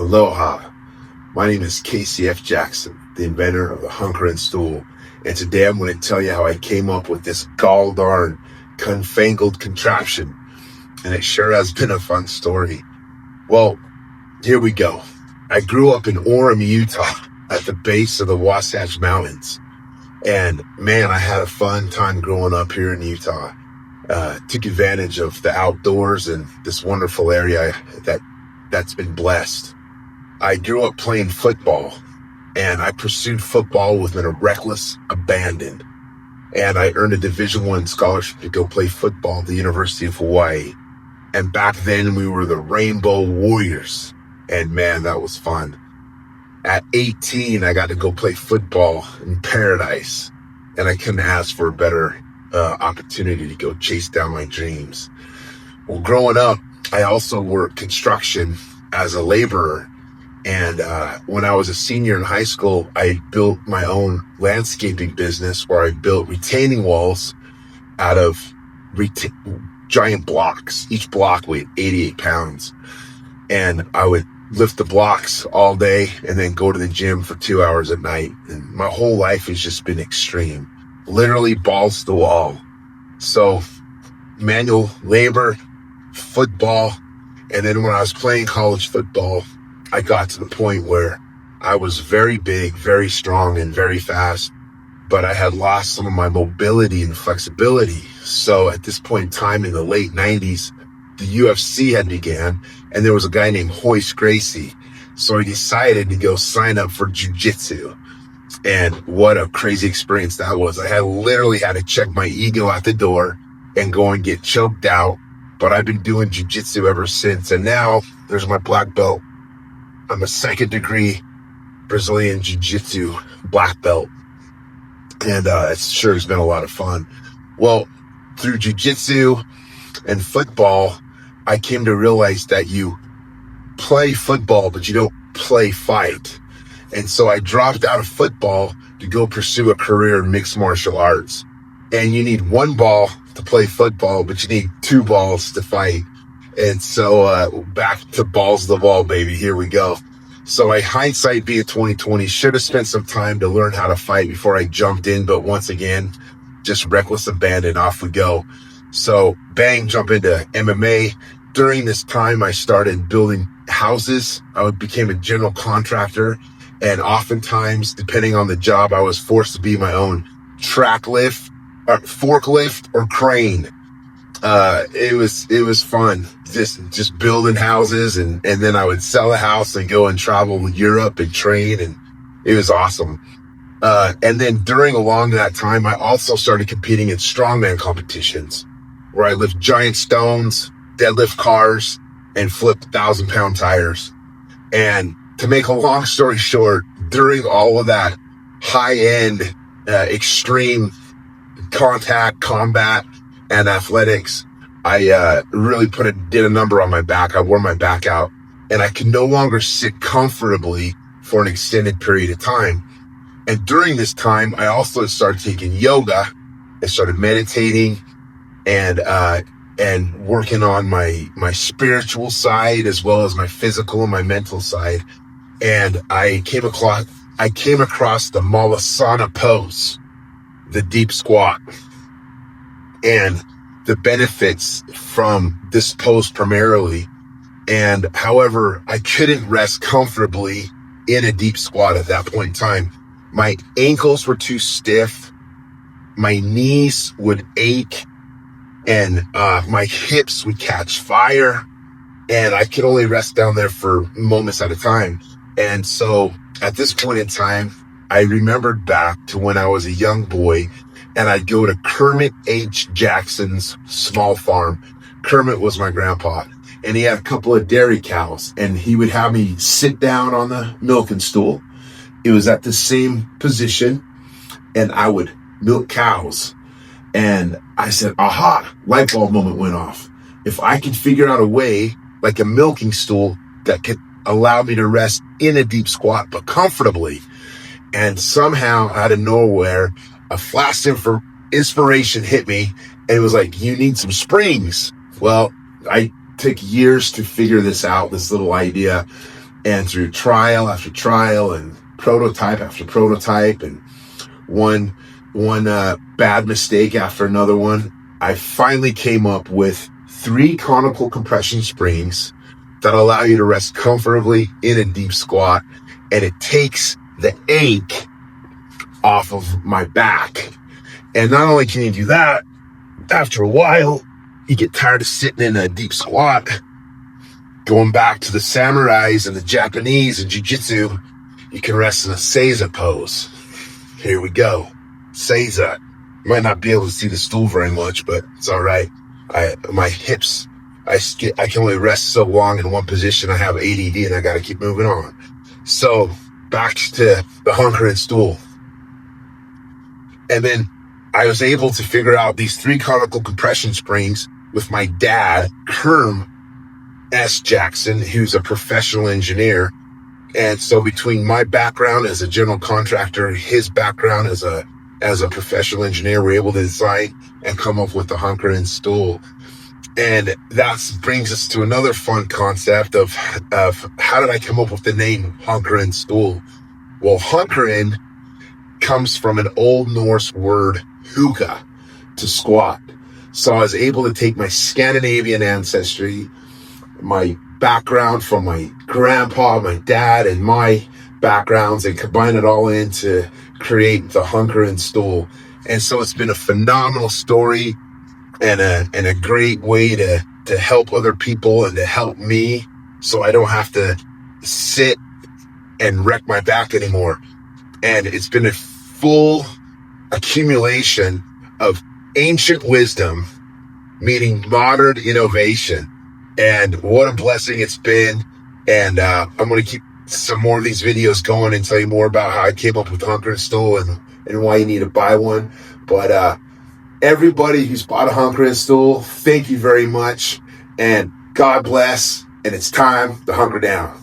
Aloha. My name is KCF Jackson, the inventor of the Hunkerin Stool, and today I'm going to tell you how I came up with this gall darn confangled contraption, and it sure has been a fun story. Well, here we go. I grew up in Orem, Utah, at the base of the Wasatch Mountains, and man, I had a fun time growing up here in Utah. Took advantage of the outdoors and this wonderful area that's been blessed. I grew up playing football, and I pursued football with a reckless abandon. And I earned a Division I scholarship to go play football at the University of Hawaii. And back then we were the Rainbow Warriors. And man, that was fun. At 18, I got to go play football in paradise. And I couldn't ask for a better opportunity to go chase down my dreams. Well, growing up, I also worked construction as a laborer. And when I was a senior in high school, I built my own landscaping business where I built retaining walls out of giant blocks. Each block weighed 88 pounds. And I would lift the blocks all day and then go to the gym for 2 hours at night. And my whole life has just been extreme, literally balls to the wall. So manual labor, football, and then when I was playing college football, I got to the point where I was very big, very strong, and very fast, but I had lost some of my mobility and flexibility. So at this point in time in the late 90s, the UFC had began, and there was a guy named Royce Gracie. So I decided to go sign up for jiu-jitsu. And what a crazy experience that was. I had literally had to check my ego at the door and go and get choked out. But I've been doing jiu-jitsu ever since. And now there's my black belt. I'm a second degree Brazilian jiu-jitsu black belt. And it sure has been a lot of fun. Well, through jiu-jitsu and football, I came to realize that you play football, but you don't play fight. And so I dropped out of football to go pursue a career in mixed martial arts. And you need one ball to play football, but you need two balls to fight. And so back to balls to the wall, baby. Here we go. So hindsight being 2020, should have spent some time to learn how to fight before I jumped in. But once again, just reckless abandon, off we go. So bang, jump into MMA. During this time, I started building houses. I became a general contractor. And oftentimes, depending on the job, I was forced to be my own forklift or crane. It was fun, just building houses, and then I would sell a house and go and travel Europe and train, and it was awesome. And then along that time, I also started competing in strongman competitions where I lift giant stones, deadlift cars, and flip 1,000-pound tires. And to make a long story short, during all of that high-end, extreme contact, combat, and athletics, I really did a number on my back. I wore my back out, and I could no longer sit comfortably for an extended period of time. And during this time, I also started taking yoga. I started meditating and working on my spiritual side as well as my physical and my mental side. And I came across the Malasana pose, the deep squat, and the benefits from this pose primarily. And however, I couldn't rest comfortably in a deep squat at that point in time. My ankles were too stiff. My knees would ache, and my hips would catch fire, and I could only rest down there for moments at a time. And so at this point in time, I remembered back to when I was a young boy, and I'd go to Kermit H. Jackson's small farm. Kermit was my grandpa, and he had a couple of dairy cows, and he would have me sit down on the milking stool. It was at the same position, and I would milk cows. And I said, aha, light bulb moment went off. If I could figure out a way, like a milking stool, that could allow me to rest in a deep squat, but comfortably. And somehow, out of nowhere, a flash inspiration hit me, and it was like, you need some springs. Well, I took years to figure this out, this little idea. And through trial after trial and prototype after prototype and one bad mistake after another one, I finally came up with 3 conical compression springs that allow you to rest comfortably in a deep squat, and it takes the ache off of my back. And not only can you do that, after a while, you get tired of sitting in a deep squat. Going back to the samurais and the Japanese and jiu-jitsu, you can rest in a Seiza pose. Here we go. Seiza. You might not be able to see the stool very much, but it's all right. My hips, I can only rest so long in one position. I have ADD and I got to keep moving on. So back to the Hunkerin Stool. And then I was able to figure out these 3 conical compression springs with my dad, Herm S. Jackson, who's a professional engineer. And so between my background as a general contractor, his background as a professional engineer, we're able to design and come up with the Hunkerin Stool. And that brings us to another fun concept of how did I come up with the name Hunkerin Stool? Well, Hunkerin comes from an Old Norse word, huka, to squat. So I was able to take my Scandinavian ancestry, my background from my grandpa, my dad, and my backgrounds, and combine it all in to create the Hunkerin Stool. And so it's been a phenomenal story and a great way to help other people and to help me so I don't have to sit and wreck my back anymore. And it's been a full accumulation of ancient wisdom meeting modern innovation. And what a blessing it's been. And I'm going to keep some more of these videos going and tell you more about how I came up with the Hunkerin Stool and why you need to buy one. But everybody who's bought a Hunkerin Stool, thank you very much. And God bless. And it's time to hunker down.